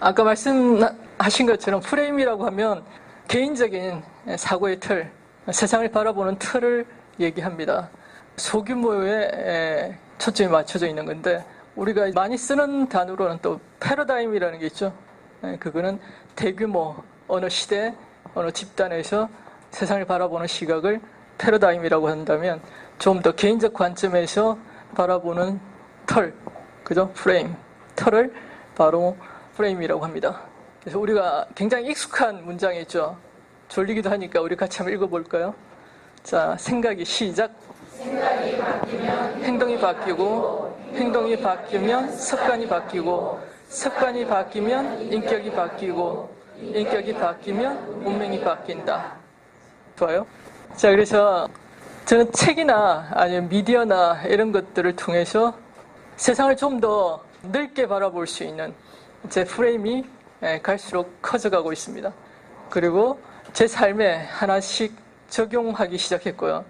아까 말씀하신 것처럼 프레임이라고 하면 개인적인 사고의 틀, 세상을 바라보는 틀을 얘기합니다. 소규모에 초점이 맞춰져 있는 건데 우리가 많이 쓰는 단어로는 또 패러다임이라는 게 있죠. 그거는 대규모 어느 시대, 어느 집단에서 세상을 바라보는 시각을 패러다임이라고 한다면 좀 더 개인적 관점에서 바라보는 틀, 그죠? 프레임, 틀을 바로 프레임이라고 합니다. 그래서 우리가 굉장히 익숙한 문장이 있죠. 졸리기도 하니까 우리 같이 한번 읽어볼까요? 자, 생각이 시작. 생각이 바뀌면 행동이 바뀌고, 행동이 바뀌면 습관이 바뀌고, 습관이 바뀌면 인격이 바뀌고, 인격이 바뀌면 운명이 바뀐다. 좋아요? 자, 그래서 저는 책이나 아니면 미디어나 이런 것들을 통해서 세상을 좀 더 넓게 바라볼 수 있는 제 프레임이 갈수록 커져가고 있습니다. 그리고 제 삶에 하나씩 적용하기 시작했고요.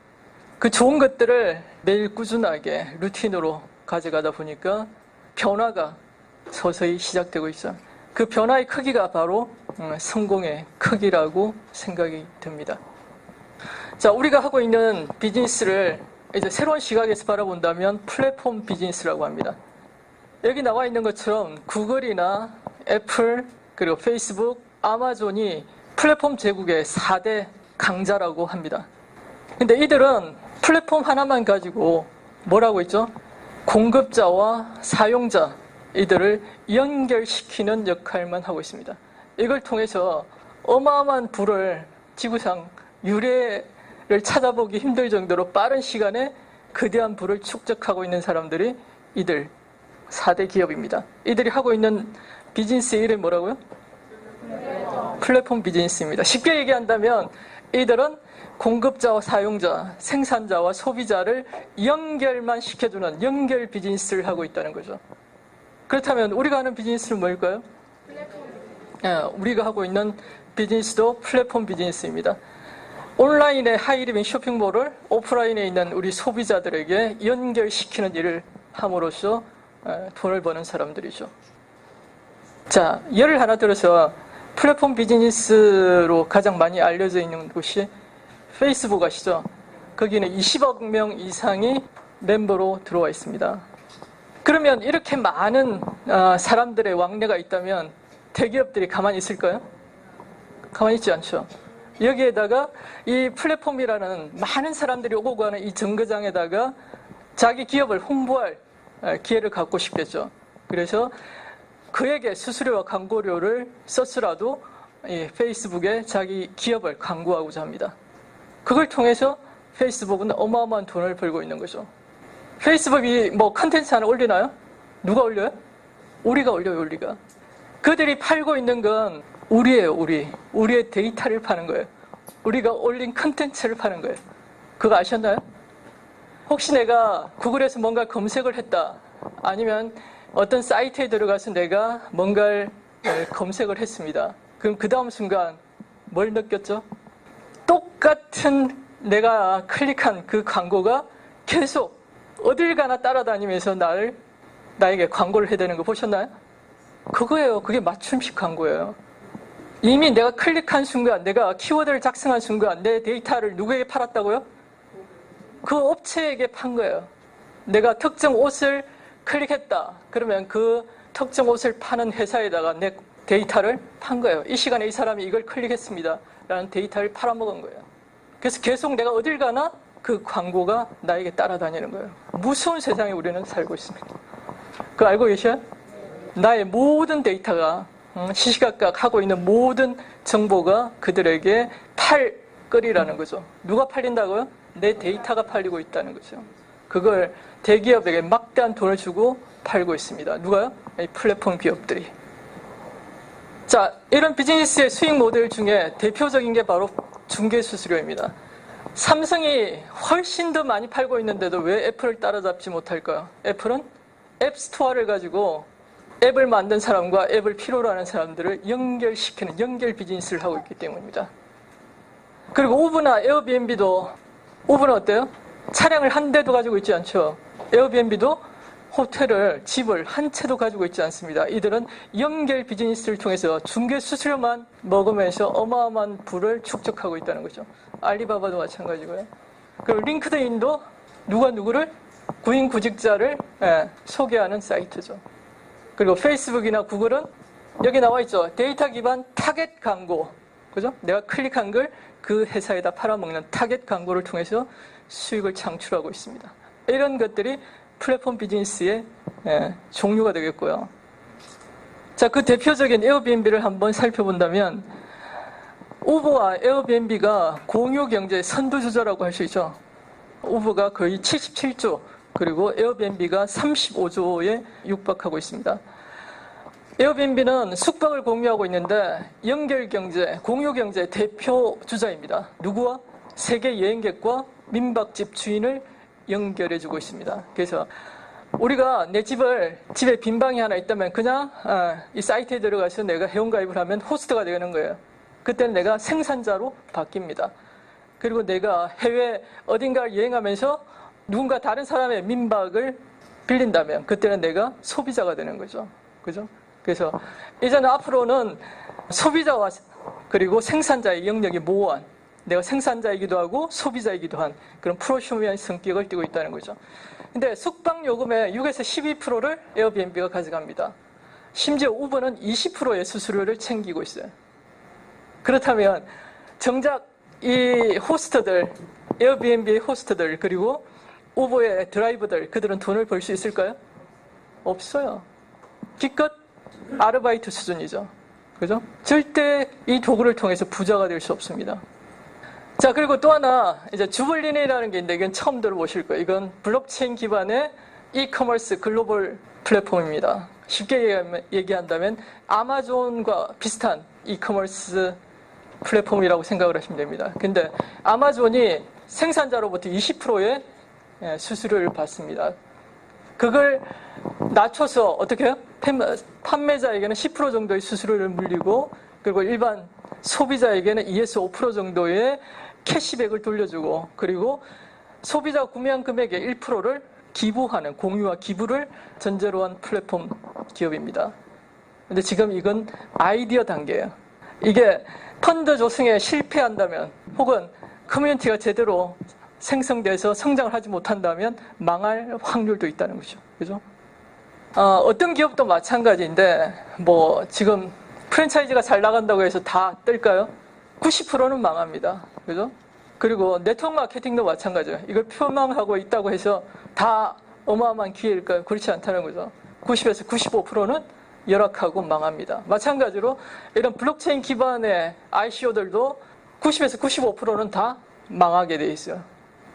그 좋은 것들을 매일 꾸준하게 루틴으로 가져가다 보니까 변화가 서서히 시작되고 있어요. 그 변화의 크기가 바로 성공의 크기라고 생각이 듭니다. 자, 우리가 하고 있는 비즈니스를 이제 새로운 시각에서 바라본다면 플랫폼 비즈니스라고 합니다. 여기 나와 있는 것처럼 구글이나 애플, 그리고 페이스북, 아마존이 플랫폼 제국의 4대 강자라고 합니다. 근데 이들은 플랫폼 하나만 가지고 뭐라고 있죠? 공급자와 사용자, 이들을 연결시키는 역할만 하고 있습니다. 이걸 통해서 어마어마한 부를 지구상 유례를 찾아보기 힘들 정도로 빠른 시간에 거대한 부를 축적하고 있는 사람들이 이들 4대 기업입니다. 이들이 하고 있는 비즈니스의 이름이 뭐라고요? 플랫폼 비즈니스입니다. 쉽게 얘기한다면 이들은 공급자와 사용자, 생산자와 소비자를 연결만 시켜주는 연결 비즈니스를 하고 있다는 거죠. 그렇다면 우리가 하는 비즈니스는 뭘까요? 우리가 하고 있는 비즈니스도 플랫폼 비즈니스입니다. 온라인의 하이리빙 쇼핑몰을 오프라인에 있는 우리 소비자들에게 연결시키는 일을 함으로써 돈을 버는 사람들이죠. 자, 예를 하나 들어서 플랫폼 비즈니스로 가장 많이 알려져 있는 곳이 페이스북 아시죠? 거기는 20억 명 이상이 멤버로 들어와 있습니다. 그러면 이렇게 많은 사람들의 왕래가 있다면 대기업들이 가만히 있을까요? 가만히 있지 않죠. 여기에다가 이 플랫폼이라는 많은 사람들이 오고 가는 이 정거장에다가 자기 기업을 홍보할 기회를 갖고 싶겠죠. 그래서 그에게 수수료와 광고료를 썼으라도 이 페이스북에 자기 기업을 광고하고자 합니다. 그걸 통해서 페이스북은 어마어마한 돈을 벌고 있는 거죠. 페이스북이 뭐 컨텐츠 하나 올리나요? 누가 올려요? 우리가 올려요, 우리가. 그들이 팔고 있는 건 우리예요, 우리. 우리의 데이터를 파는 거예요. 우리가 올린 컨텐츠를 파는 거예요. 그거 아셨나요? 혹시 내가 구글에서 뭔가 검색을 했다. 아니면 어떤 사이트에 들어가서 내가 뭔가를 검색을 했습니다. 그럼 그 다음 순간 뭘 느꼈죠? 똑같은 내가 클릭한 그 광고가 계속 어딜 가나 따라다니면서 나에게 광고를 해야 되는 거 보셨나요? 그거예요. 그게 맞춤식 광고예요. 이미 내가 클릭한 순간, 내가 키워드를 작성한 순간 내 데이터를 누구에게 팔았다고요? 그 업체에게 판 거예요. 내가 특정 옷을 클릭했다. 그러면 그 특정 옷을 파는 회사에다가 내 데이터를 판 거예요. 이 시간에 이 사람이 이걸 클릭했습니다. 라는 데이터를 팔아먹은 거예요. 그래서 계속 내가 어딜 가나 그 광고가 나에게 따라다니는 거예요. 무서운 세상에 우리는 살고 있습니다. 그거 알고 계셔요? 나의 모든 데이터가 시시각각 하고 있는 모든 정보가 그들에게 팔거리라는 거죠. 누가 팔린다고요? 내 데이터가 팔리고 있다는 거죠. 그걸 대기업에게 막대한 돈을 주고 팔고 있습니다. 누가요? 이 플랫폼 기업들이. 자, 이런 비즈니스의 수익 모델 중에 대표적인 게 바로 중개수수료입니다. 삼성이 훨씬 더 많이 팔고 있는데도 왜 애플을 따라잡지 못할까요? 애플은 앱스토어를 가지고 앱을 만든 사람과 앱을 필요로 하는 사람들을 연결시키는 연결 비즈니스를 하고 있기 때문입니다. 그리고 우버나 에어비앤비도, 우버는 어때요? 차량을 한 대도 가지고 있지 않죠. 에어비앤비도 호텔을, 집을 한 채도 가지고 있지 않습니다. 이들은 연결 비즈니스를 통해서 중개 수수료만 먹으면서 어마어마한 부를 축적하고 있다는 거죠. 알리바바도 마찬가지고요. 그리고 링크드인도 누가 누구를, 구인 구직자를 소개하는 사이트죠. 그리고 페이스북이나 구글은 여기 나와 있죠. 데이터 기반 타겟 광고. 그죠? 내가 클릭한 걸 그 회사에다 팔아먹는 타겟 광고를 통해서 수익을 창출하고 있습니다. 이런 것들이 플랫폼 비즈니스의 종류가 되겠고요. 자, 그 대표적인 에어비앤비를 한번 살펴본다면 우버와 에어비앤비가 공유 경제의 선두주자라고 할 수 있죠. 우버가 거의 77조, 그리고 에어비앤비가 35조에 육박하고 있습니다. 에어비앤비는 숙박을 공유하고 있는데 연결경제, 공유경제의 대표 주자입니다. 누구와? 세계 여행객과 민박집 주인을 연결해주고 있습니다. 그래서 우리가 내 집에 빈 방이 하나 있다면 그냥 이 사이트에 들어가서 내가 회원가입을 하면 호스트가 되는 거예요. 그때는 내가 생산자로 바뀝니다. 그리고 내가 해외 어딘가를 여행하면서 누군가 다른 사람의 민박을 빌린다면 그때는 내가 소비자가 되는 거죠. 그죠? 그래서 이제는 앞으로는 소비자와 그리고 생산자의 영역이 모호한, 내가 생산자이기도 하고 소비자이기도 한 그런 프로슈머의 성격을 띠고 있다는 거죠. 근데 숙박 요금의 6에서 12%를 에어비앤비가 가져갑니다. 심지어 우버는 20%의 수수료를 챙기고 있어요. 그렇다면 정작 이 호스트들, 에어비앤비의 호스트들 그리고 우버의 드라이버들, 그들은 돈을 벌 수 있을까요? 없어요. 기껏 아르바이트 수준이죠. 그죠? 절대 이 도구를 통해서 부자가 될 수 없습니다. 자, 그리고 또 하나, 이제 주블린이라는 게 있는데, 이건 처음 들어보실 거예요. 이건 블록체인 기반의 이커머스 글로벌 플랫폼입니다. 쉽게 얘기한다면, 아마존과 비슷한 이커머스 플랫폼이라고 생각을 하시면 됩니다. 근데 아마존이 생산자로부터 20%의 수수료를 받습니다. 그걸 낮춰서 어떻게 해요? 판매자에게는 10% 정도의 수수료를 물리고, 그리고 일반 소비자에게는 2에서 5% 정도의 캐시백을 돌려주고, 그리고 소비자가 구매한 금액의 1%를 기부하는, 공유와 기부를 전제로 한 플랫폼 기업입니다. 근데 지금 이건 아이디어 단계예요. 이게 펀드 조성에 실패한다면, 혹은 커뮤니티가 제대로 생성돼서 성장을 하지 못한다면 망할 확률도 있다는 거죠. 그죠? 어떤 기업도 마찬가지인데, 지금 프랜차이즈가 잘 나간다고 해서 다 뜰까요? 90%는 망합니다. 그죠? 그리고 네트워크 마케팅도 마찬가지예요. 이걸 표방하고 있다고 해서 다 어마어마한 기회일까요? 그렇지 않다는 거죠. 90에서 95%는 열악하고 망합니다. 마찬가지로 이런 블록체인 기반의 ICO들도 90에서 95%는 다 망하게 돼 있어요.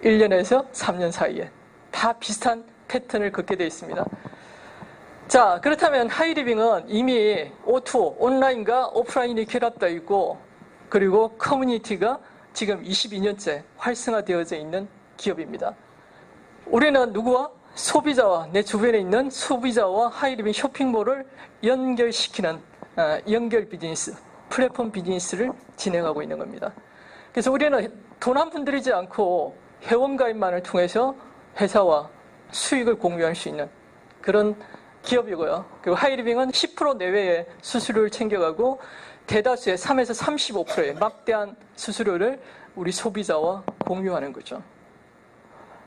1년에서 3년 사이에. 다 비슷한 패턴을 걷게 돼 있습니다. 자, 그렇다면 하이리빙은 이미 O2O, 온라인과 오프라인이 결합되어 있고, 그리고 커뮤니티가 지금 22년째 활성화되어져 있는 기업입니다. 우리는 누구와? 소비자와, 내 주변에 있는 소비자와 하이리빙 쇼핑몰을 연결시키는 연결 비즈니스, 플랫폼 비즈니스를 진행하고 있는 겁니다. 그래서 우리는 돈 한 푼 들이지 않고 회원가입만을 통해서 회사와 수익을 공유할 수 있는 그런 기업이고요. 그리고 하이리빙은 10% 내외의 수수료를 챙겨가고 대다수의 3에서 35%의 막대한 수수료를 우리 소비자와 공유하는 거죠.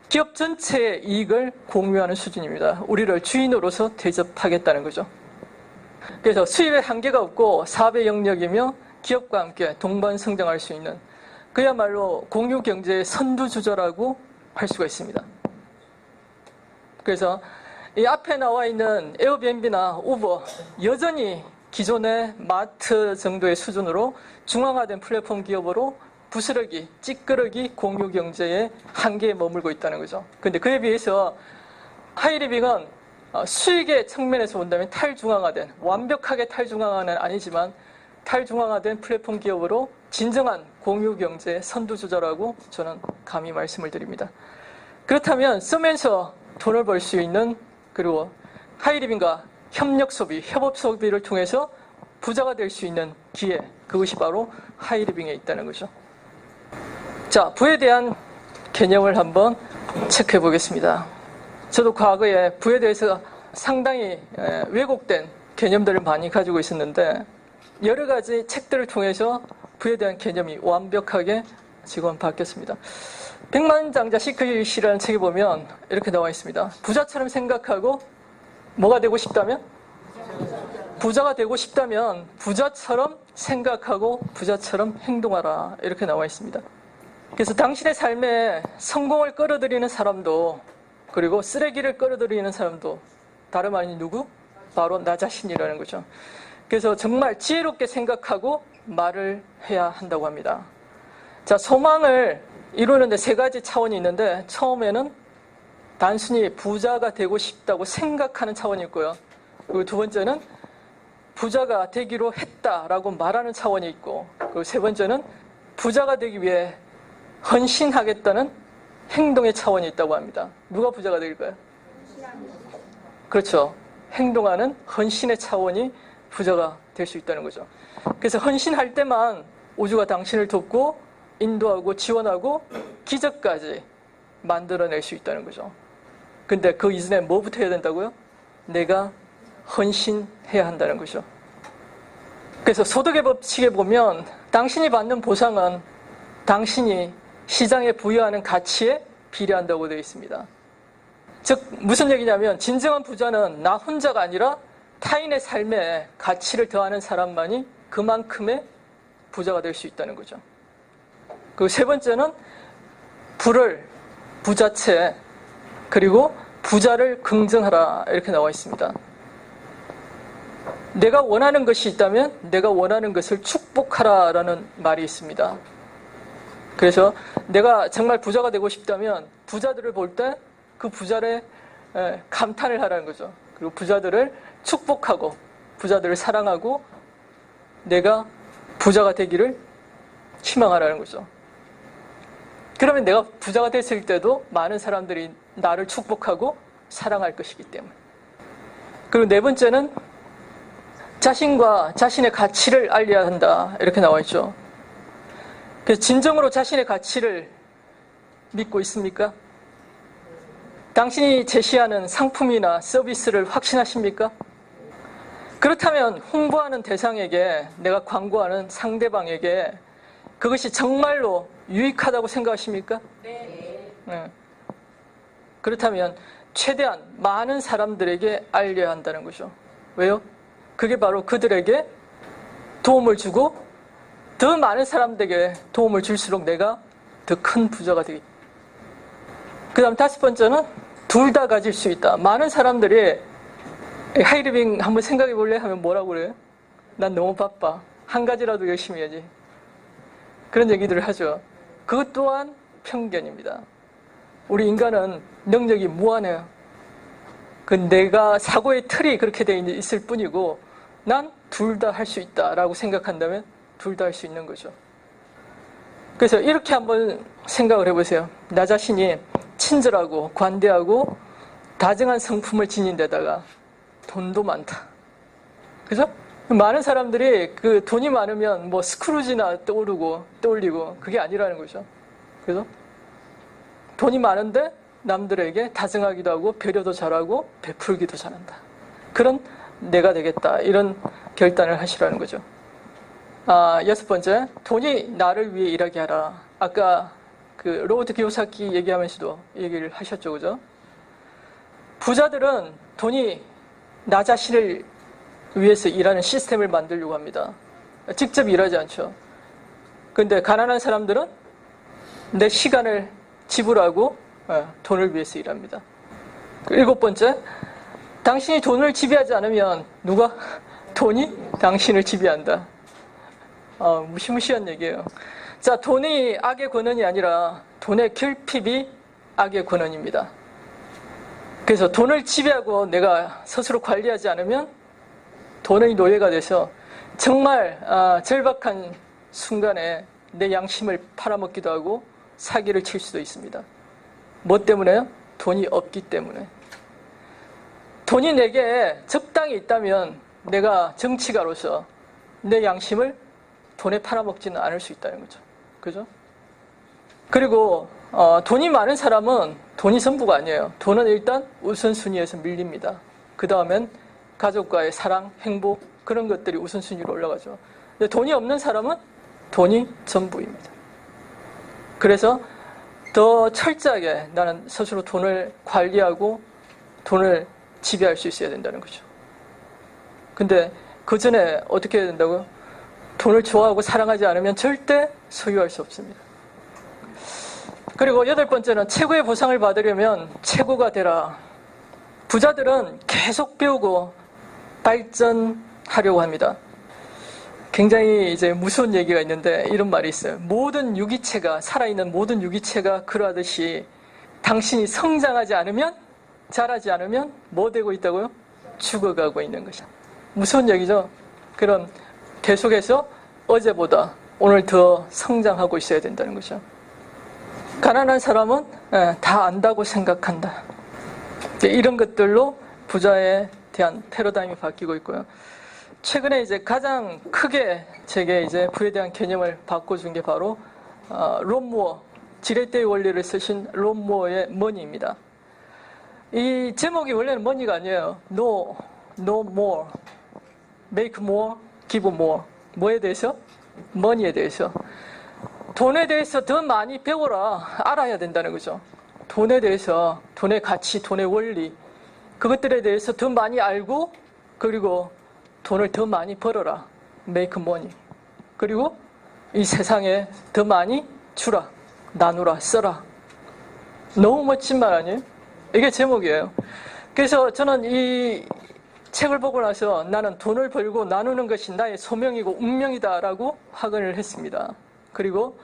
기업 전체의 이익을 공유하는 수준입니다. 우리를 주인으로서 대접하겠다는 거죠. 그래서 수입에 한계가 없고 사업의 영역이며 기업과 함께 동반 성장할 수 있는 그야말로 공유 경제의 선두주자라고 할 수가 있습니다. 그래서 이 앞에 나와 있는 에어비앤비나 우버, 여전히 기존의 마트 정도의 수준으로 중앙화된 플랫폼 기업으로 부스러기, 찌끄러기 공유 경제의 한계에 머물고 있다는 거죠. 그런데 그에 비해서 하이리빙은 수익의 측면에서 본다면 탈중앙화된, 완벽하게 탈중앙화는 아니지만 탈중앙화된 플랫폼 기업으로 진정한 공유 경제의 선두주자라고 저는 감히 말씀을 드립니다. 그렇다면 쓰면서 돈을 벌 수 있는, 그리고 하이리빙과 협력 소비, 협업 소비를 통해서 부자가 될 수 있는 기회, 그것이 바로 하이리빙에 있다는 거죠. 자, 부에 대한 개념을 한번 체크해 보겠습니다. 저도 과거에 부에 대해서 상당히 왜곡된 개념들을 많이 가지고 있었는데 여러 가지 책들을 통해서 부에 대한 개념이 완벽하게 지금 바뀌었습니다. 백만장자 시크릿이라는 책에 보면 이렇게 나와 있습니다. 부자처럼 생각하고 뭐가 되고 싶다면? 부자가 되고 싶다면 부자처럼 생각하고 부자처럼 행동하라. 이렇게 나와 있습니다. 그래서 당신의 삶에 성공을 끌어들이는 사람도 그리고 쓰레기를 끌어들이는 사람도 다름 아닌 누구? 바로 나 자신이라는 거죠. 그래서 정말 지혜롭게 생각하고 말을 해야 한다고 합니다. 자, 소망을 이루는데 세 가지 차원이 있는데 처음에는 단순히 부자가 되고 싶다고 생각하는 차원이 있고요. 그리고 두 번째는 부자가 되기로 했다라고 말하는 차원이 있고 그리고 세 번째는 부자가 되기 위해 헌신하겠다는 행동의 차원이 있다고 합니다. 누가 부자가 될까요? 그렇죠. 행동하는 헌신의 차원이 부자가 될 수 있다는 거죠. 그래서 헌신할 때만 우주가 당신을 돕고 인도하고 지원하고 기적까지 만들어낼 수 있다는 거죠. 근데 그 이전에 뭐부터 해야 된다고요? 내가 헌신해야 한다는 거죠. 그래서 소득의 법칙에 보면 당신이 받는 보상은 당신이 시장에 부여하는 가치에 비례한다고 되어 있습니다. 즉 무슨 얘기냐면 진정한 부자는 나 혼자가 아니라 타인의 삶에 가치를 더하는 사람만이 그만큼의 부자가 될 수 있다는 거죠. 그리고 세 번째는 부를, 부자체, 그리고 부자를 긍정하라 이렇게 나와 있습니다. 내가 원하는 것이 있다면 내가 원하는 것을 축복하라라는 말이 있습니다. 그래서 내가 정말 부자가 되고 싶다면 부자들을 볼 때 그 부자를 감탄을 하라는 거죠. 그리고 부자들을 축복하고 부자들을 사랑하고 내가 부자가 되기를 희망하라는 거죠. 그러면 내가 부자가 됐을 때도 많은 사람들이 나를 축복하고 사랑할 것이기 때문에. 그리고 네 번째는 자신과 자신의 가치를 알려야 한다 이렇게 나와 있죠. 그래서 진정으로 자신의 가치를 믿고 있습니까? 당신이 제시하는 상품이나 서비스를 확신하십니까? 그렇다면 홍보하는 대상에게 내가 광고하는 상대방에게 그것이 정말로 유익하다고 생각하십니까? 네. 그렇다면 최대한 많은 사람들에게 알려야 한다는 거죠. 왜요? 그게 바로 그들에게 도움을 주고 더 많은 사람들에게 도움을 줄수록 내가 더 큰 부자가 되겠다. 그 다음 다섯 번째는 둘 다 가질 수 있다. 많은 사람들이 하이리빙 한번 생각해 볼래? 하면 뭐라고 그래요? 난 너무 바빠. 한 가지라도 열심히 해야지. 그런 얘기들을 하죠. 그것 또한 편견입니다. 우리 인간은 능력이 무한해요. 그 내가 사고의 틀이 그렇게 돼 있을 뿐이고 난 둘 다 할 수 있다라고 생각한다면 둘 다 할 수 있는 거죠. 그래서 이렇게 한번 생각을 해보세요. 나 자신이 친절하고 관대하고 다정한 성품을 지닌 데다가 돈도 많다. 그죠? 많은 사람들이 그 돈이 많으면 뭐 스크루지나 떠올리고 그게 아니라는 거죠. 그죠? 돈이 많은데 남들에게 다정하기도 하고 배려도 잘하고 베풀기도 잘한다. 그런 내가 되겠다. 이런 결단을 하시라는 거죠. 여섯 번째, 돈이 나를 위해 일하게 하라. 아까 그 로버트 기요사키 얘기하면서도 얘기를 하셨죠, 그죠? 부자들은 돈이 나 자신을 위해서 일하는 시스템을 만들려고 합니다. 직접 일하지 않죠. 그런데 가난한 사람들은 내 시간을 지불하고 돈을 위해서 일합니다. 일곱 번째, 당신이 돈을 지배하지 않으면 누가? 돈이 당신을 지배한다. 무시무시한 얘기예요. 자, 돈이 악의 권원이 아니라 돈의 결핍이 악의 권원입니다. 그래서 돈을 지배하고 내가 스스로 관리하지 않으면 돈의 노예가 돼서 정말 절박한 순간에 내 양심을 팔아먹기도 하고 사기를 칠 수도 있습니다. 뭐 때문에요? 돈이 없기 때문에. 돈이 내게 적당히 있다면 내가 정치가로서 내 양심을 돈에 팔아먹지는 않을 수 있다는 거죠. 그죠? 그리고 돈이 많은 사람은 돈이 전부가 아니에요. 돈은 일단 우선순위에서 밀립니다. 그 다음엔 가족과의 사랑, 행복 그런 것들이 우선순위로 올라가죠. 근데 돈이 없는 사람은 돈이 전부입니다. 그래서 더 철저하게 나는 스스로 돈을 관리하고 돈을 지배할 수 있어야 된다는 거죠. 근데 그 전에 어떻게 해야 된다고요? 돈을 좋아하고 사랑하지 않으면 절대 소유할 수 없습니다. 그리고 8번째는 최고의 보상을 받으려면 최고가 되라. 부자들은 계속 배우고 발전하려고 합니다. 굉장히 이제 무서운 얘기가 있는데 이런 말이 있어요. 모든 유기체가, 살아있는 모든 유기체가 그러하듯이 당신이 성장하지 않으면, 자라지 않으면 뭐 되고 있다고요? 죽어가고 있는 것이야. 무서운 얘기죠? 그럼 계속해서 어제보다 오늘 더 성장하고 있어야 된다는 거죠. 가난한 사람은 다 안다고 생각한다. 이런 것들로 부자에 대한 패러다임이 바뀌고 있고요. 최근에 이제 가장 크게 제게 이제 부에 대한 개념을 바꿔준 게 바로 론 무어, 지렛대의 원리를 쓰신 론 무어의 머니입니다. 이 제목이 원래는 머니가 아니에요. No more, make more, give more. 뭐에 대해서? 머니에 대해서. 돈에 대해서 더 많이 배워라. 알아야 된다는 거죠. 돈에 대해서, 돈의 가치, 돈의 원리, 그것들에 대해서 더 많이 알고, 그리고 돈을 더 많이 벌어라. make money. 그리고 이 세상에 더 많이 주라. 나누라. 써라. 너무 멋진 말 아니에요? 이게 제목이에요. 그래서 저는 이 책을 보고 나서 나는 돈을 벌고 나누는 것이 나의 소명이고 운명이다라고 확언을 했습니다. 그리고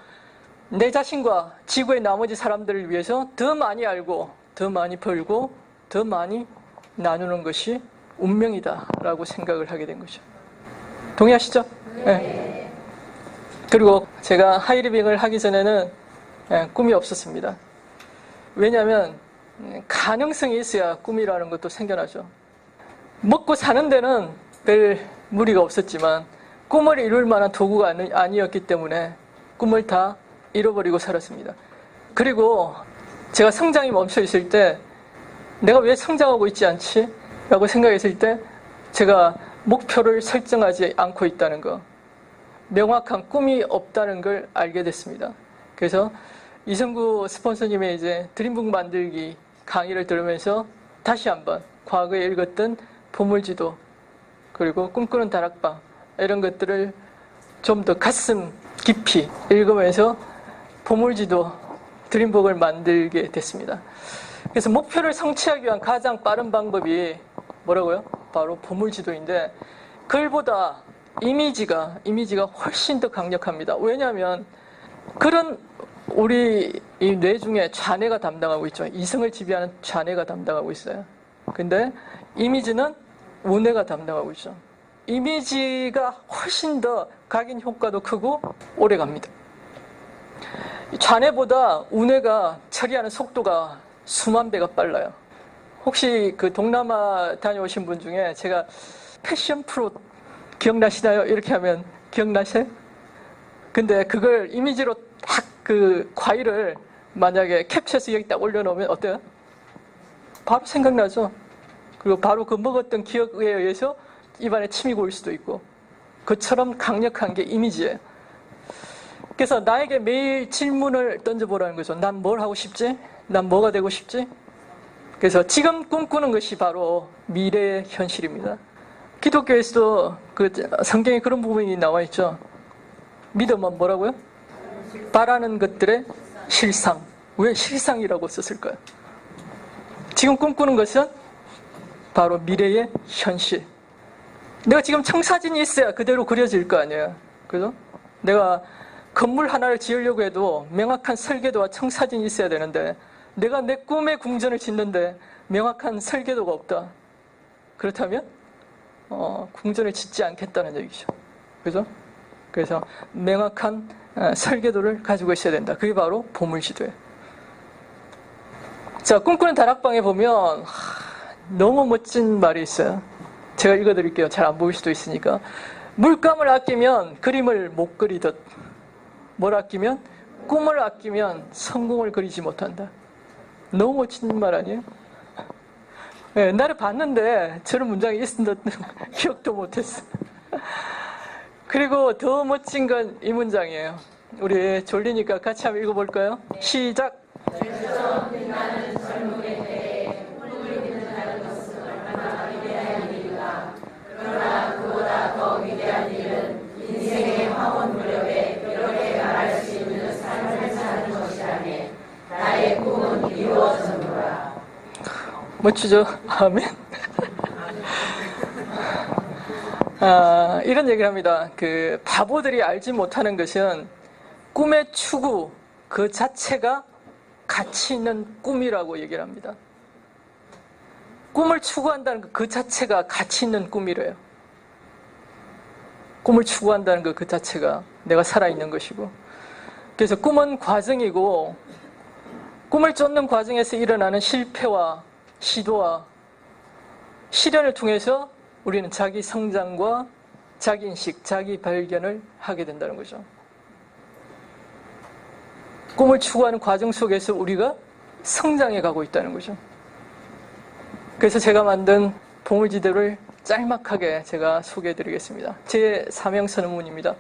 내 자신과 지구의 나머지 사람들을 위해서 더 많이 알고 더 많이 벌고 더 많이 나누는 것이 운명이다라고 생각을 하게 된 거죠. 동의하시죠? 네. 그리고 제가 하이리빙을 하기 전에는 꿈이 없었습니다. 왜냐하면 가능성이 있어야 꿈이라는 것도 생겨나죠. 먹고 사는 데는 별 무리가 없었지만 꿈을 이룰 만한 도구가 아니었기 때문에 꿈을 다 잃어버리고 살았습니다. 그리고 제가 성장이 멈춰 있을 때 내가 왜 성장하고 있지 않지? 라고 생각했을 때 제가 목표를 설정하지 않고 있다는 거, 명확한 꿈이 없다는 걸 알게 됐습니다. 그래서 이성구 스폰서님의 이제 드림북 만들기 강의를 들으면서 다시 한번 과거에 읽었던 보물지도 그리고 꿈꾸는 다락방 이런 것들을 좀 더 가슴 깊이 읽으면서 보물지도 드림북을 만들게 됐습니다. 그래서 목표를 성취하기 위한 가장 빠른 방법이 뭐라고요? 바로 보물지도인데 글보다 이미지가 훨씬 더 강력합니다. 왜냐하면 글은 우리 이 뇌 중에 좌뇌가 담당하고 있죠. 이성을 지배하는 좌뇌가 담당하고 있어요. 근데 이미지는 우뇌가 담당하고 있죠. 이미지가 훨씬 더 각인 효과도 크고 오래 갑니다. 좌뇌보다 우뇌가 처리하는 속도가 수만 배가 빨라요. 혹시 그 동남아 다녀오신 분 중에 제가 패션 프로 기억나시나요? 이렇게 하면 기억나세요? 근데 그걸 이미지로 딱 그 과일을 만약에 캡처해서 여기 딱 올려놓으면 어때요? 바로 생각나죠? 그리고 바로 그 먹었던 기억에 의해서 입안에 침이 고일 수도 있고 그처럼 강력한 게 이미지예요. 그래서 나에게 매일 질문을 던져보라는 거죠. 난 뭘 하고 싶지? 난 뭐가 되고 싶지? 그래서 지금 꿈꾸는 것이 바로 미래의 현실입니다. 기독교에서도 그 성경에 그런 부분이 나와 있죠. 믿음은 뭐라고요? 바라는 것들의 실상. 왜 실상이라고 썼을까요? 지금 꿈꾸는 것은 바로 미래의 현실. 내가 지금 청사진이 있어야 그대로 그려질 거 아니에요. 그죠? 내가 건물 하나를 지으려고 해도 명확한 설계도와 청사진이 있어야 되는데 내가 내 꿈의 궁전을 짓는데 명확한 설계도가 없다. 그렇다면 궁전을 짓지 않겠다는 얘기죠. 그죠? 그래서 명확한 설계도를 가지고 있어야 된다. 그게 바로 보물지도예요. 자, 꿈꾸는 다락방에 보면 너무 멋진 말이 있어요. 제가 읽어드릴게요. 잘 안 보일 수도 있으니까. 물감을 아끼면 그림을 못 그리듯 뭘 아끼면 꿈을 아끼면 성공을 그리지 못한다. 너무 멋진 말 아니에요? 네, 옛날에 봤는데 저런 문장이 있었던 기억도 못했어. 그리고 더 멋진 건 이 문장이에요. 우리 졸리니까 같이 한번 읽어볼까요? 시작! 멋지죠? 아멘. 이런 얘기를 합니다. 그 바보들이 알지 못하는 것은 꿈의 추구 그 자체가 가치 있는 꿈이라고 얘기를 합니다. 꿈을 추구한다는 그 자체가 가치 있는 꿈이래요. 꿈을 추구한다는 그 자체가 내가 살아있는 것이고, 그래서 꿈은 과정이고 꿈을 쫓는 과정에서 일어나는 실패와 시도와 시련을 통해서 우리는 자기 성장과 자기 인식, 자기 발견을 하게 된다는 거죠. 꿈을 추구하는 과정 속에서 우리가 성장해 가고 있다는 거죠. 그래서 제가 만든 보물지도를 짤막하게 제가 소개해 드리겠습니다. 제 사명 선언문입니다.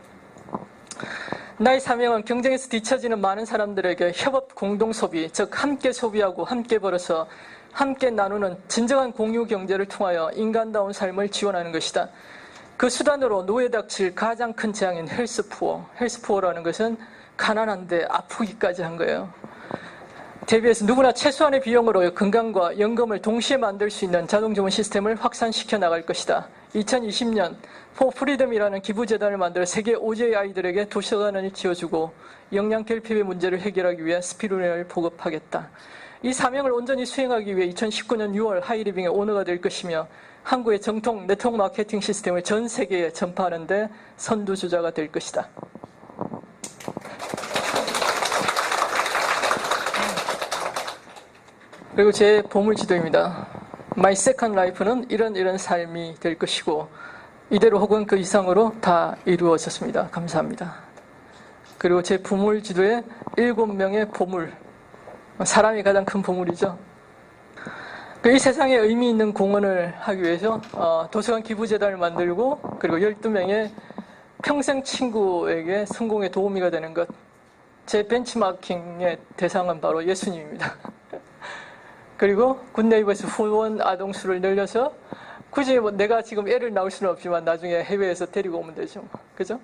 나의 사명은 경쟁에서 뒤처지는 많은 사람들에게 협업 공동 소비, 즉 함께 소비하고 함께 벌어서 함께 나누는 진정한 공유 경제를 통하여 인간다운 삶을 지원하는 것이다. 그 수단으로 노예 닥칠 가장 큰 재앙인 헬스푸어. 헬스푸어라는 것은 가난한데 아프기까지 한 거예요. 대비해서 누구나 최소한의 비용으로 건강과 연금을 동시에 만들 수 있는 자동주문 시스템을 확산시켜 나갈 것이다. 2020년 For Freedom이라는 기부재단을 만들어 세계 5지의 아이들에게 도서관을 지어주고 영양 결핍의 문제를 해결하기 위해 스피루린을 보급하겠다. 이 사명을 온전히 수행하기 위해 2019년 6월 하이리빙의 오너가 될 것이며 한국의 정통 네트워크 마케팅 시스템을 전 세계에 전파하는 데 선두주자가 될 것이다. 그리고 제 보물지도입니다. My Second Life는 이런 삶이 될 것이고 이대로 혹은 그 이상으로 다 이루어졌습니다. 감사합니다. 그리고 제 보물지도에 7명의 보물, 사람이 가장 큰 보물이죠. 이 세상에 의미 있는 공헌을 하기 위해서 도서관 기부재단을 만들고 그리고 12명의 평생 친구에게 성공에 도우미가 되는 것. 제 벤치마킹의 대상은 바로 예수님입니다. 그리고 굿네이버에서 후원 아동수를 늘려서 굳이 내가 지금 애를 낳을 수는 없지만 나중에 해외에서 데리고 오면 되죠. 그죠?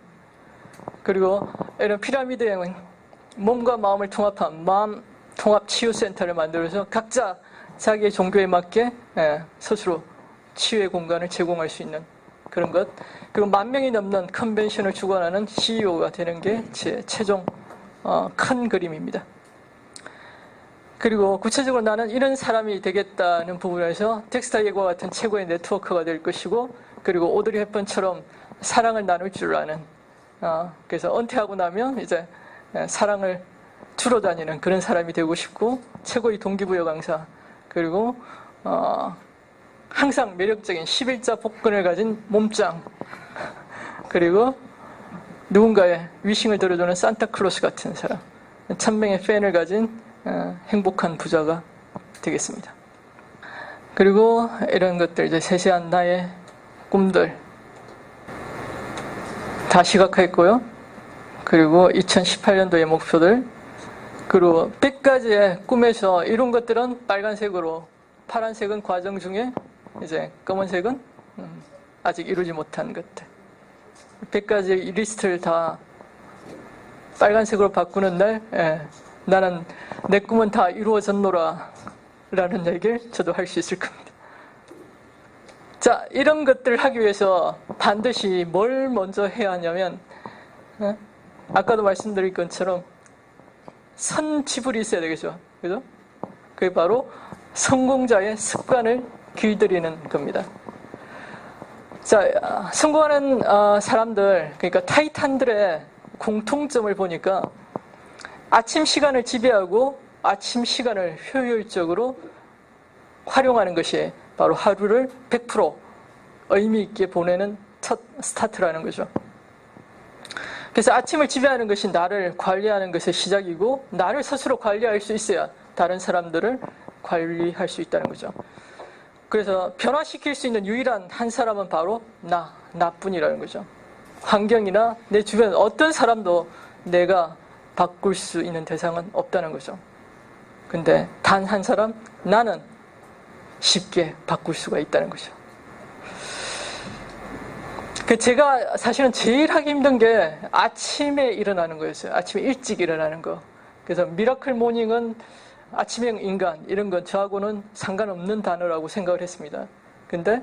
그리고 이런 피라미드형은 몸과 마음을 통합한 마음 통합 치유센터를 만들어서 각자 자기의 종교에 맞게 스스로 치유의 공간을 제공할 수 있는 그런 것. 그리고 10,000명이 넘는 컨벤션을 주관하는 CEO가 되는 게 제 최종 큰 그림입니다. 그리고 구체적으로 나는 이런 사람이 되겠다는 부분에서 덱스터 예고와 같은 최고의 네트워커가 될 것이고 그리고 오드리 헵번처럼 사랑을 나눌 줄 아는 그래서 은퇴하고 나면 이제 사랑을 주러 다니는 그런 사람이 되고 싶고 최고의 동기부여 강사 그리고 항상 매력적인 11자 복근을 가진 몸짱 그리고 누군가의 위싱을 들어주는 산타클로스 같은 사람 1,000명의 팬을 가진 행복한 부자가 되겠습니다. 그리고 이런 것들 이제 세세한 나의 꿈들 다 시각화했고요. 그리고 2018년도의 목표들 그리고 100가지의 꿈에서 이룬 것들은 빨간색으로 파란색은 과정 중에 이제 검은색은 아직 이루지 못한 것들 100가지의 리스트를 다 빨간색으로 바꾸는 날 나는 내 꿈은 다 이루어졌노라 라는 얘기를 저도 할 수 있을 겁니다. 자, 이런 것들을 하기 위해서 반드시 뭘 먼저 해야 하냐면 아까도 말씀드린 것처럼 선지불이 있어야 되겠죠. 그죠? 그게 바로 성공자의 습관을 길들이는 겁니다. 자, 성공하는 사람들, 그러니까 타이탄들의 공통점을 보니까 아침 시간을 지배하고 아침 시간을 효율적으로 활용하는 것이 바로 하루를 100% 의미 있게 보내는 첫 스타트라는 거죠. 그래서 아침을 지배하는 것이 나를 관리하는 것의 시작이고 나를 스스로 관리할 수 있어야 다른 사람들을 관리할 수 있다는 거죠. 그래서 변화시킬 수 있는 유일한 한 사람은 바로 나뿐이라는 거죠. 환경이나 내 주변 어떤 사람도 내가 바꿀 수 있는 대상은 없다는 거죠. 근데 단 한 사람, 나는 쉽게 바꿀 수가 있다는 거죠. 제가 사실은 제일 하기 힘든 게 아침에 일어나는 거였어요. 아침에 일찍 일어나는 거. 그래서 미라클 모닝은 아침형 인간 이런 건 저하고는 상관없는 단어라고 생각을 했습니다. 근데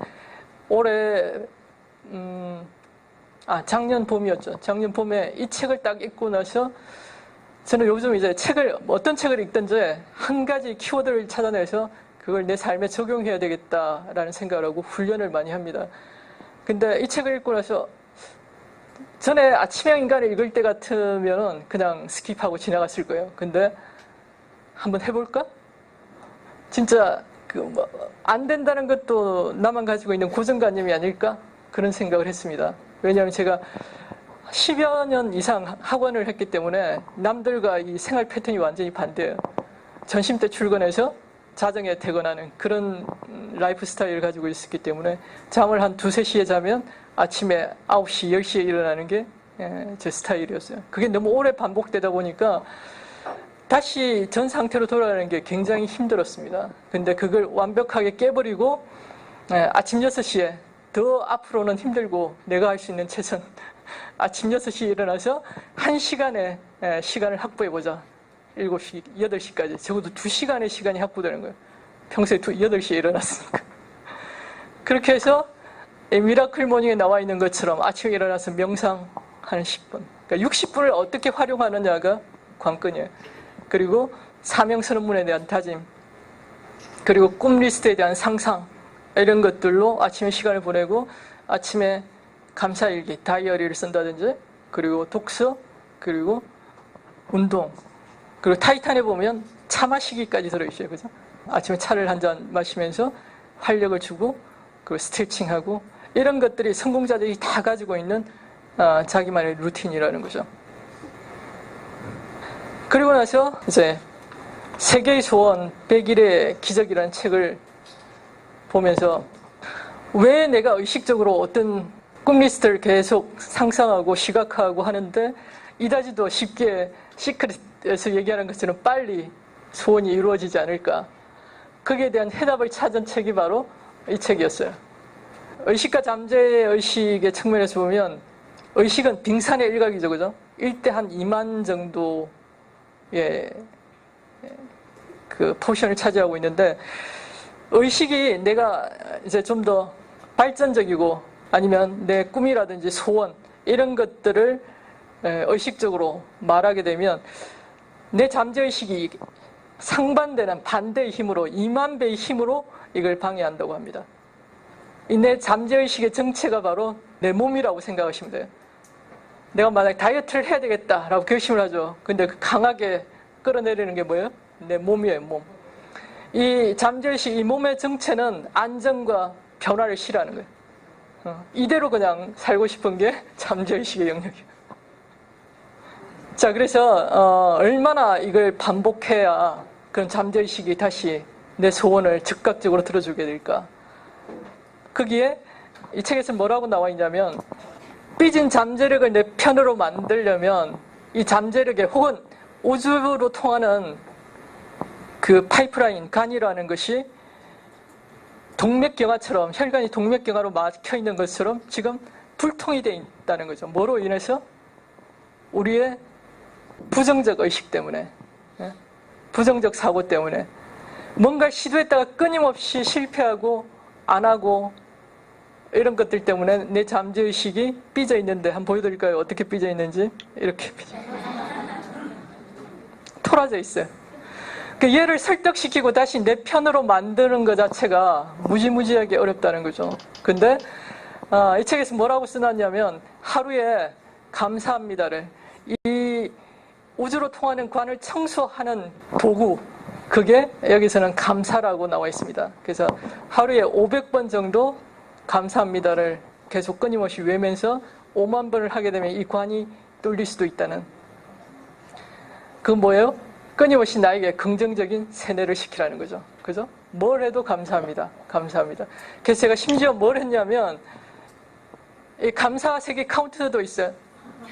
올해 작년 봄이었죠. 작년 봄에 이 책을 딱 읽고 나서 저는 요즘 이제 어떤 책을 읽든지 한 가지 키워드를 찾아내서 그걸 내 삶에 적용해야 되겠다라는 생각을 하고 훈련을 많이 합니다. 근데 이 책을 읽고 나서 전에 아침형 인간을 읽을 때 같으면 그냥 스킵하고 지나갔을 거예요. 근데 한번 해볼까? 진짜 안 된다는 것도 나만 가지고 있는 고정관념이 아닐까? 그런 생각을 했습니다. 왜냐하면 제가 10여 년 이상 학원을 했기 때문에 남들과 이 생활 패턴이 완전히 반대예요. 전심 때 출근해서 자정에 퇴근하는 그런 라이프 스타일을 가지고 있었기 때문에 잠을 한 2-3시에 자면 아침에 9시, 10시에 일어나는 게 제 스타일이었어요. 그게 너무 오래 반복되다 보니까 다시 전 상태로 돌아가는 게 굉장히 힘들었습니다. 근데 그걸 완벽하게 깨버리고 아침 6시에 더 앞으로는 힘들고 내가 할 수 있는 최선 아침 6시에 일어나서 1시간의 시간을 확보해보자. 7시, 8시까지 적어도 2시간의 시간이 확보되는 거예요. 평소에 8시에 일어났으니까. 그렇게 해서 미라클 모닝에 나와 있는 것처럼 아침에 일어나서 명상 한 10분. 그러니까 60분을 어떻게 활용하느냐가 관건이에요. 그리고 사명선언문에 대한 다짐, 그리고 꿈 리스트에 대한 상상, 이런 것들로 아침에 시간을 보내고 아침에 감사일기, 다이어리를 쓴다든지, 그리고 독서, 그리고 운동, 그리고 타이탄에 보면 차 마시기까지 들어있어요. 그죠? 아침에 차를 한 잔 마시면서 활력을 주고, 그리고 스트레칭하고, 이런 것들이 성공자들이 다 가지고 있는 자기만의 루틴이라는 거죠. 그리고 나서 이제 세계의 소원 100일의 기적이라는 책을 보면서 왜 내가 의식적으로 어떤 꿈 리스트를 계속 상상하고 시각화하고 하는데 이다지도 쉽게 시크릿에서 얘기하는 것처럼 빨리 소원이 이루어지지 않을까. 거기에 대한 해답을 찾은 책이 바로 이 책이었어요. 의식과 잠재의 의식의 측면에서 보면 의식은 빙산의 일각이죠. 그죠? 일대 한 2만 정도의 그 포션을 차지하고 있는데 의식이 내가 이제 좀 더 발전적이고 아니면 내 꿈이라든지 소원 이런 것들을 의식적으로 말하게 되면 내 잠재의식이 상반되는 반대의 힘으로 2만 배의 힘으로 이걸 방해한다고 합니다. 이 내 잠재의식의 정체가 바로 내 몸이라고 생각하시면 돼요. 내가 만약에 다이어트를 해야 되겠다라고 결심을 하죠. 근데 강하게 끌어내리는 게 뭐예요? 내 몸이에요, 몸. 이 잠재의식, 이 몸의 정체는 안정과 변화를 싫어하는 거예요. 이대로 그냥 살고 싶은 게 잠재의식의 영역이에요. 자, 그래서 얼마나 이걸 반복해야 그런 잠재의식이 다시 내 소원을 즉각적으로 들어주게 될까? 거기에 이 책에서 뭐라고 나와 있냐면 삐진 잠재력을 내 편으로 만들려면 이 잠재력에 혹은 우주로 통하는 그 파이프라인, 간이라는 것이 동맥경화처럼 혈관이 동맥경화로 막혀 있는 것처럼 지금 불통이 되어 있다는 거죠. 뭐로 인해서? 우리의 부정적 의식 때문에, 부정적 사고 때문에 뭔가 시도했다가 끊임없이 실패하고 안 하고 이런 것들 때문에 내 잠재의식이 삐져 있는데 한번 보여드릴까요? 어떻게 삐져 있는지. 이렇게 삐져 토라져 있어요. 얘를 설득시키고 다시 내 편으로 만드는 것 자체가 무지무지하게 어렵다는 거죠. 근데 이 책에서 뭐라고 써놨냐면 하루에 감사합니다를, 이 우주로 통하는 관을 청소하는 도구, 그게 여기서는 감사라고 나와 있습니다. 그래서 하루에 500번 정도 감사합니다를 계속 끊임없이 외면서 5만 번을 하게 되면 이 관이 뚫릴 수도 있다는. 그건 뭐예요? 끊임없이 나에게 긍정적인 세뇌를 시키라는 거죠. 그죠? 뭘 해도 감사합니다. 감사합니다. 그래서 제가 심지어 뭘 했냐면, 이 감사 세계 카운트도 있어요.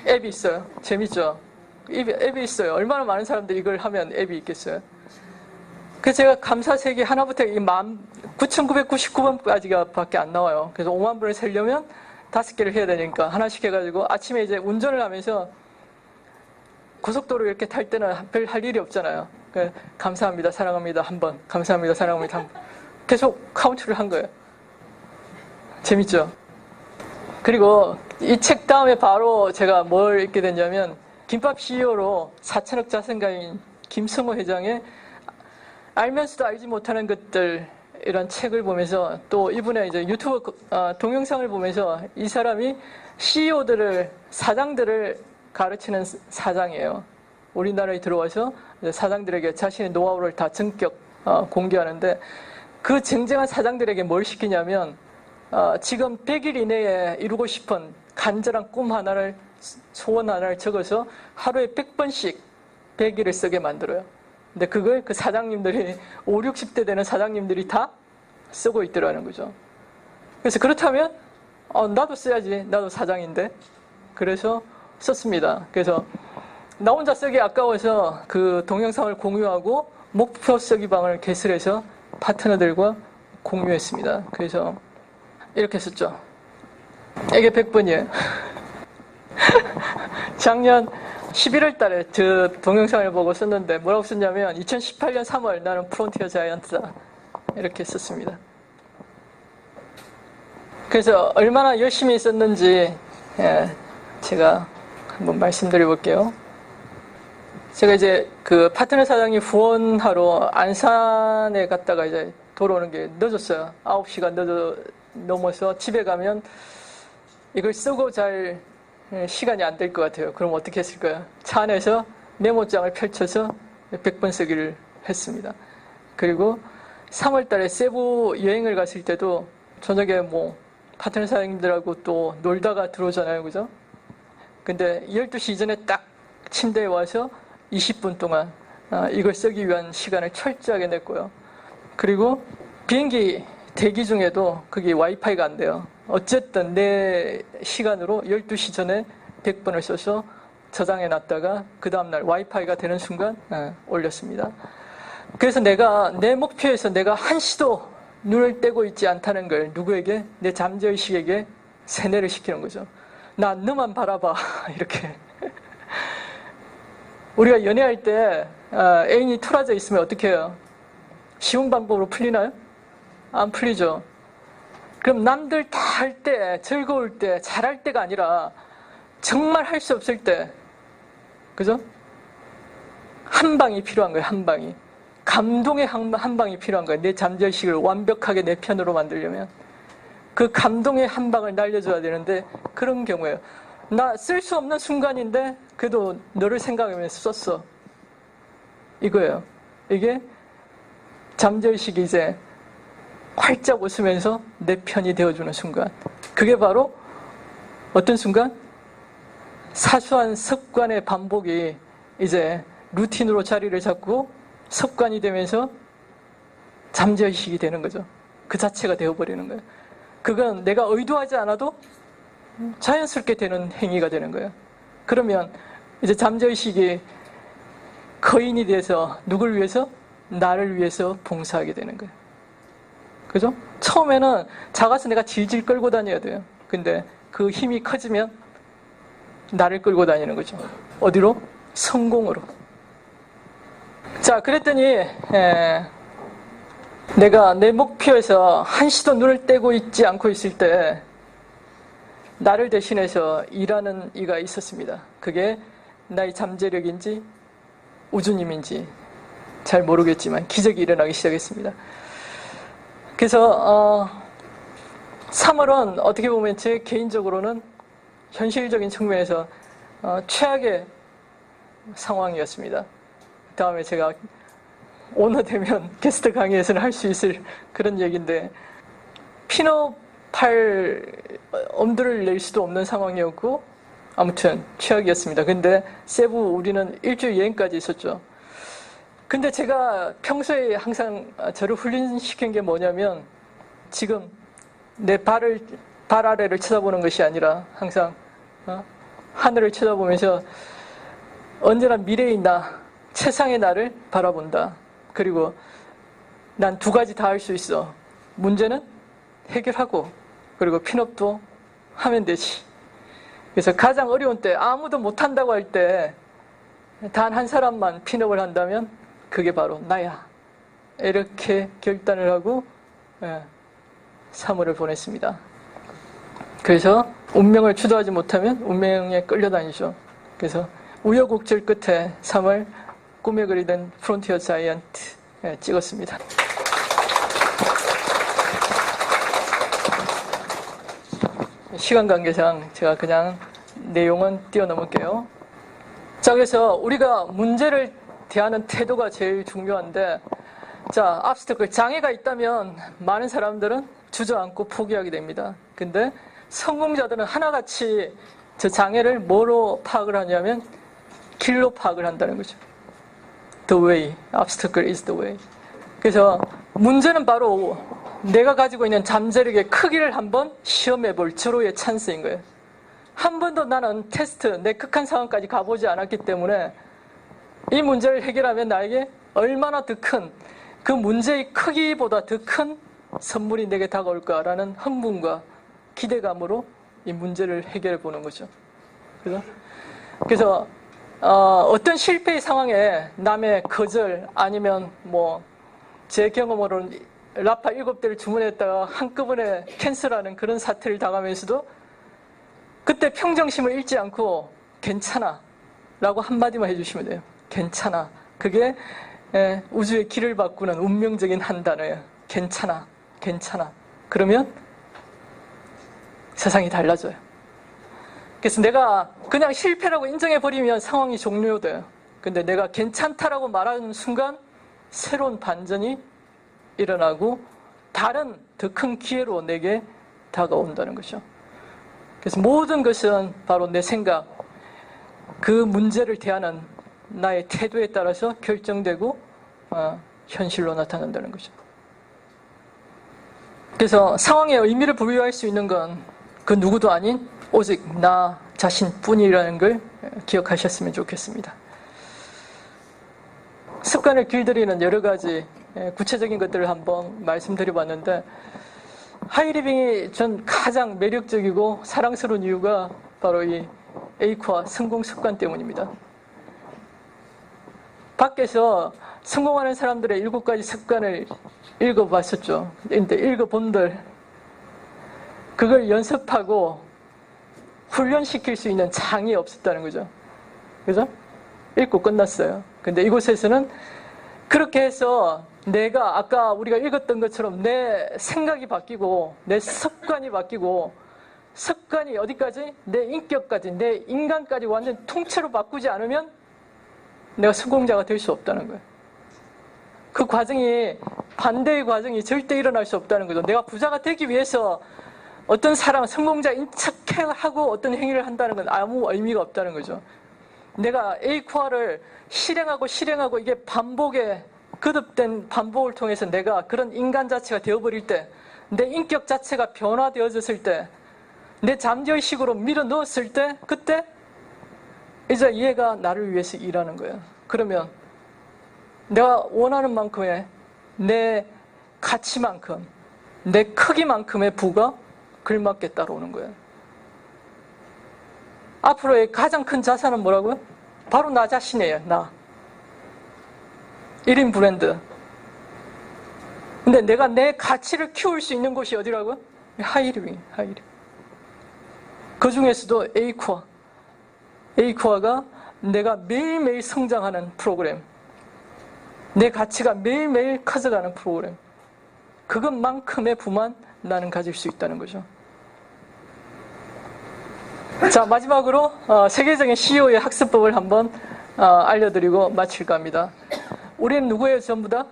앱이 있어요. 재밌죠? 앱이 있어요. 얼마나 많은 사람들이 이걸 하면 앱이 있겠어요. 그래서 제가 감사 세계 하나부터 9,999번까지가 밖에 안 나와요. 그래서 5만 번을 세려면 5개를 해야 되니까 하나씩 해가지고 아침에 이제 운전을 하면서 고속도로 이렇게 탈 때는 별 할 일이 없잖아요. 감사합니다, 사랑합니다, 한 번. 감사합니다, 사랑합니다, 한 번. 계속 카운트를 한 거예요. 재밌죠? 그리고 이 책 다음에 바로 제가 뭘 읽게 됐냐면, 김밥 CEO로 4천억 자산가인 김성호 회장의 알면서도 알지 못하는 것들, 이런 책을 보면서, 또 이분의 이제 유튜브 동영상을 보면서 이 사람이 CEO들을, 사장들을 가르치는 사장이에요. 우리나라에 들어와서 사장들에게 자신의 노하우를 다 전격 공개하는데, 그 쟁쟁한 사장들에게 뭘 시키냐면, 지금 100일 이내에 이루고 싶은 간절한 꿈 하나를, 소원 하나를 적어서 하루에 100번씩 100일을 쓰게 만들어요. 근데 그걸 그 사장님들이 5, 60대 되는 사장님들이 다 쓰고 있더라는 거죠. 그래서 그렇다면 나도 써야지. 나도 사장인데. 그래서 썼습니다. 그래서 나 혼자 쓰기 아까워서 그 동영상을 공유하고 목표 쓰기 방을 개설해서 파트너들과 공유했습니다. 그래서 이렇게 썼죠. 이게 100번이에요. 작년 11월 달에 저 동영상을 보고 썼는데 뭐라고 썼냐면, 2018년 3월 나는 프론티어 자이언트다. 이렇게 썼습니다. 그래서 얼마나 열심히 썼는지 제가 한번 말씀드려 볼게요. 제가 이제 그 파트너 사장님 후원하러 안산에 갔다가 이제 돌아오는 게 늦었어요. 9시간 넘어서 집에 가면 이걸 쓰고 잘 시간이 안 될 것 같아요. 그럼 어떻게 했을까요? 차 안에서 메모장을 펼쳐서 100번 쓰기를 했습니다. 그리고 3월 달에 세부 여행을 갔을 때도 저녁에 뭐 파트너 사장님들하고 또 놀다가 들어오잖아요. 그죠? 근데 12시 이전에 딱 침대에 와서 20분 동안 이걸 쓰기 위한 시간을 철저하게 냈고요. 그리고 비행기 대기 중에도 그게 와이파이가 안 돼요. 어쨌든 내 시간으로 12시 전에 100번을 써서 저장해 놨다가 그 다음날 와이파이가 되는 순간 올렸습니다. 그래서 내가 내 목표에서 내가 한시도 눈을 떼고 있지 않다는 걸 누구에게? 내 잠재의식에게 세뇌를 시키는 거죠. 나 너만 바라봐. 이렇게. 우리가 연애할 때 애인이 틀어져 있으면 어떻게 해요? 쉬운 방법으로 풀리나요? 안 풀리죠. 그럼 남들 다 할 때, 즐거울 때, 잘할 때가 아니라 정말 할 수 없을 때, 그죠? 한 방이 필요한 거예요. 한 방이. 감동의 한 방이 필요한 거예요. 내 잠재의식을 완벽하게 내 편으로 만들려면 그 감동의 한 방을 날려줘야 되는데, 그런 경우에요. 나 쓸 수 없는 순간인데 그래도 너를 생각하면서 썼어. 이거예요. 이게 잠재의식이 이제 활짝 웃으면서 내 편이 되어주는 순간. 그게 바로 어떤 순간? 사소한 습관의 반복이 이제 루틴으로 자리를 잡고 습관이 되면서 잠재의식이 되는 거죠. 그 자체가 되어버리는 거예요. 그건 내가 의도하지 않아도 자연스럽게 되는 행위가 되는 거예요. 그러면 이제 잠재의식이 거인이 돼서 누굴 위해서? 나를 위해서 봉사하게 되는 거예요. 그죠? 처음에는 작아서 내가 질질 끌고 다녀야 돼요. 근데 그 힘이 커지면 나를 끌고 다니는 거죠. 어디로? 성공으로. 자, 그랬더니 내가 내 목표에서 한시도 눈을 떼고 있지 않고 있을 때 나를 대신해서 일하는 이가 있었습니다. 그게 나의 잠재력인지 우주님인지 잘 모르겠지만 기적이 일어나기 시작했습니다. 그래서 3월은 어떻게 보면 제 개인적으로는 현실적인 측면에서 최악의 상황이었습니다. 다음에 제가 오너 되면 게스트 강의에서는 할 수 있을 그런 얘기인데, 피노팔 엄두를 낼 수도 없는 상황이었고 아무튼 최악이었습니다. 근데 세부 우리는 일주일 여행까지 있었죠. 근데 제가 평소에 항상 저를 훈련시킨 게 뭐냐면 지금 내 발 아래를 쳐다보는 것이 아니라 항상 하늘을 쳐다보면서 언제나 미래의 나, 최상의 나를 바라본다. 그리고 난 두 가지 다 할 수 있어. 문제는 해결하고 그리고 핀업도 하면 되지. 그래서 가장 어려운 때 아무도 못한다고 할 때 단 한 사람만 핀업을 한다면 그게 바로 나야. 이렇게 결단을 하고 3월을 보냈습니다. 그래서 운명을 주도하지 못하면 운명에 끌려다니죠. 그래서 우여곡절 끝에 3월 꿈에 그리던 프론티어 자이언트 찍었습니다. 시간 관계상 제가 그냥 내용은 뛰어넘을게요. 자, 그래서 우리가 문제를 대하는 태도가 제일 중요한데, 자, obstacle, 장애가 있다면 많은 사람들은 주저앉고 포기하게 됩니다. 근데 성공자들은 하나같이 저 장애를 뭐로 파악을 하냐면 길로 파악을 한다는 거죠. The way, obstacle is the way. 그래서 문제는 바로 내가 가지고 있는 잠재력의 크기를 한번 시험해 볼 절호의 찬스인 거예요. 한 번도 나는 테스트, 내 극한 상황까지 가보지 않았기 때문에 이 문제를 해결하면 나에게 얼마나 더 큰, 그 문제의 크기보다 더 큰 선물이 내게 다가올까라는 흥분과 기대감으로 이 문제를 해결해 보는 거죠. 그래서 어떤 실패의 상황에 남의 거절 아니면 제 경험으로는 라파 7대를 주문했다가 한꺼번에 캔슬하는 그런 사태를 당하면서도 그때 평정심을 잃지 않고 괜찮아 라고 한마디만 해주시면 돼요. 괜찮아. 그게 우주의 길을 바꾸는 운명적인 한 단어예요. 괜찮아. 괜찮아. 그러면 세상이 달라져요. 그래서 내가 그냥 실패라고 인정해버리면 상황이 종료돼요. 근데 내가 괜찮다라고 말하는 순간 새로운 반전이 일어나고 다른 더 큰 기회로 내게 다가온다는 거죠. 그래서 모든 것은 바로 내 생각, 그 문제를 대하는 나의 태도에 따라서 결정되고 현실로 나타난다는 거죠. 그래서 상황에 의미를 부여할 수 있는 건 그 누구도 아닌 오직 나 자신뿐이라는 걸 기억하셨으면 좋겠습니다. 습관을 길들이는 여러 가지 구체적인 것들을 한번 말씀드려봤는데, 하이리빙이 전 가장 매력적이고 사랑스러운 이유가 바로 이 에이코아 성공 습관 때문입니다. 밖에서 성공하는 사람들의 7가지 습관을 읽어봤었죠. 근데 읽어본들 그걸 연습하고 훈련시킬 수 있는 장이 없었다는 거죠. 그죠? 읽고 끝났어요. 근데 이곳에서는 그렇게 해서 내가 아까 우리가 읽었던 것처럼 내 생각이 바뀌고 내 습관이 바뀌고 습관이 어디까지? 내 인격까지, 내 인간까지 완전 통째로 바꾸지 않으면 내가 성공자가 될 수 없다는 거예요. 그 과정이, 반대의 과정이 절대 일어날 수 없다는 거죠. 내가 부자가 되기 위해서 어떤 사람, 성공자인 척하고 어떤 행위를 한다는 건 아무 의미가 없다는 거죠. 내가 에이코아를 실행하고 이게 반복의 거듭된 반복을 통해서 내가 그런 인간 자체가 되어버릴 때, 내 인격 자체가 변화되어졌을 때, 내 잠재의식으로 밀어 넣었을 때, 그때 이제 얘가 나를 위해서 일하는 거예요. 그러면 내가 원하는 만큼의 내 가치만큼, 내 크기만큼의 부가 걸맞게 따라오는 거예요. 앞으로의 가장 큰 자산은 뭐라고요? 바로 나 자신이에요. 나. 1인 브랜드. 근데 내가 내 가치를 키울 수 있는 곳이 어디라고요? 하이리빙. 그 중에서도 에이코아. 에이코아가 내가 매일매일 성장하는 프로그램. 내 가치가 매일매일 커져가는 프로그램. 그것만큼의 부만 나는 가질 수 있다는 거죠. 자, 마지막으로 세계적인 CEO의 학습법을 한번 알려드리고 마칠까 합니다. 우리는 누구예요? 전부 다?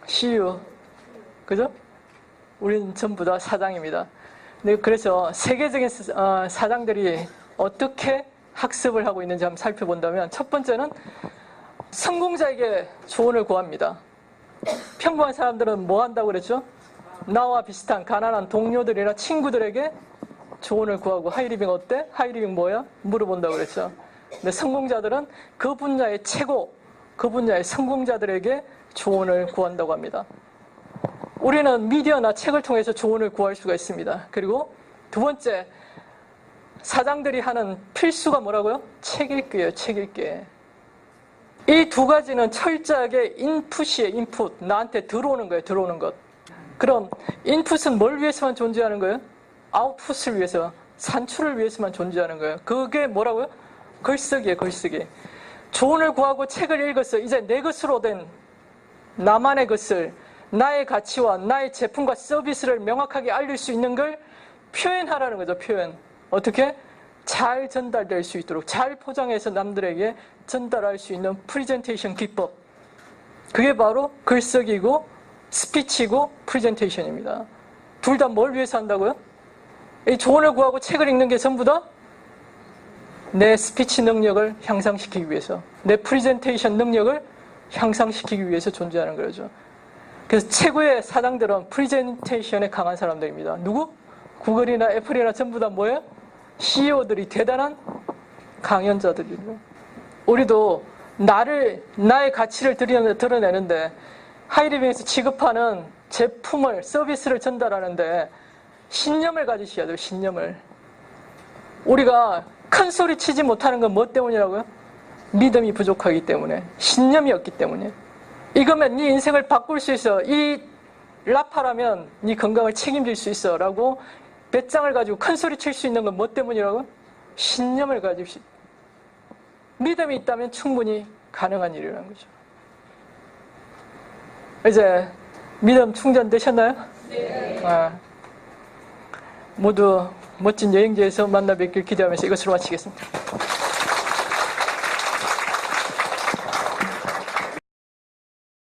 CEO. 그죠? 우리는 전부 다 사장입니다. 네, 그래서 세계적인 사장들이 어떻게 학습을 하고 있는지 한번 살펴본다면 첫 번째는 성공자에게 조언을 구합니다. 평범한 사람들은 뭐 한다고 그랬죠? 나와 비슷한 가난한 동료들이나 친구들에게 조언을 구하고 하이리빙 어때? 하이리빙 뭐야? 물어본다고 그랬죠. 근데 성공자들은 그 분야의 최고, 그 분야의 성공자들에게 조언을 구한다고 합니다. 우리는 미디어나 책을 통해서 조언을 구할 수가 있습니다. 그리고 두 번째, 사장들이 하는 필수가 뭐라고요? 책 읽기예요. 책 읽기. 이 두 가지는 철저하게 인풋이에요. 인풋. 나한테 들어오는 거예요. 들어오는 것. 그럼 인풋은 뭘 위해서만 존재하는 거예요? 아웃풋을 위해서, 산출을 위해서만 존재하는 거예요. 그게 뭐라고요? 글쓰기예요. 글쓰기. 조언을 구하고 책을 읽었어. 이제 내 것으로 된 나만의 것을, 나의 가치와 나의 제품과 서비스를 명확하게 알릴 수 있는 걸 표현하라는 거죠. 표현. 어떻게? 잘 전달될 수 있도록, 잘 포장해서 남들에게 전달할 수 있는 프레젠테이션 기법. 그게 바로 글쓰기고 스피치고 프레젠테이션입니다. 둘 다 뭘 위해서 한다고요? 이 조언을 구하고 책을 읽는 게 전부 다 내 스피치 능력을 향상시키기 위해서, 내 프레젠테이션 능력을 향상시키기 위해서 존재하는 거죠. 그래서 최고의 사장들은 프레젠테이션에 강한 사람들입니다. 누구? 구글이나 애플이나 전부 다 뭐예요? CEO들이 대단한 강연자들이에요. 우리도 나의 가치를 드러내는데, 하이리빙에서 취급하는 제품을, 서비스를 전달하는데 신념을 가지셔야 돼요. 신념을. 우리가 큰 소리 치지 못하는 건 뭐 때문이라고요? 믿음이 부족하기 때문에, 신념이 없기 때문에. 이거면 네 인생을 바꿀 수 있어, 이 라파라면 네 건강을 책임질 수 있어 라고 배짱을 가지고 큰 소리 칠 수 있는 건 뭐 때문이라고요? 신념을 가지고, 믿음이 있다면 충분히 가능한 일이라는 거죠. 이제 믿음 충전되셨나요? 네. 모두 멋진 여행지에서 만나 뵙길 기대하면서 이것으로 마치겠습니다.